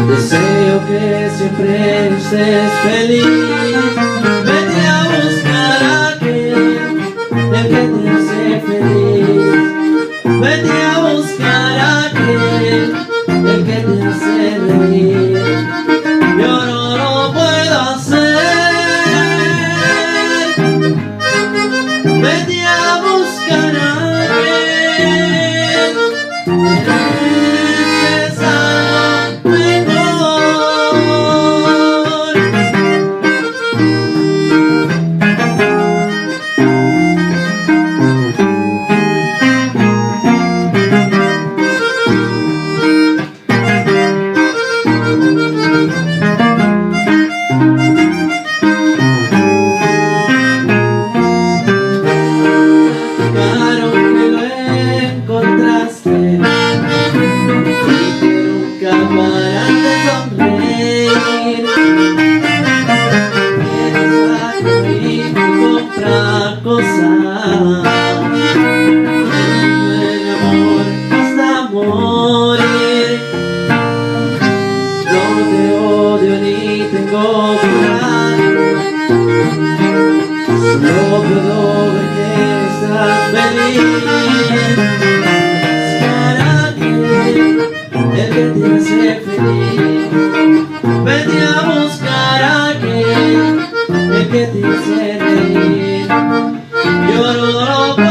Deseo que siempre estés feliz. Vete a buscar a aquel, el que te hace feliz. Vete a buscar a aquel, el que te hace reír. Yo no lo puedo hacer. Vete a buscar a aquel. No puedo ver que estás feliz. Para aquel, el que te hace feliz. Vete a buscar a aquel, el que te hace reír. Yo no lo puedo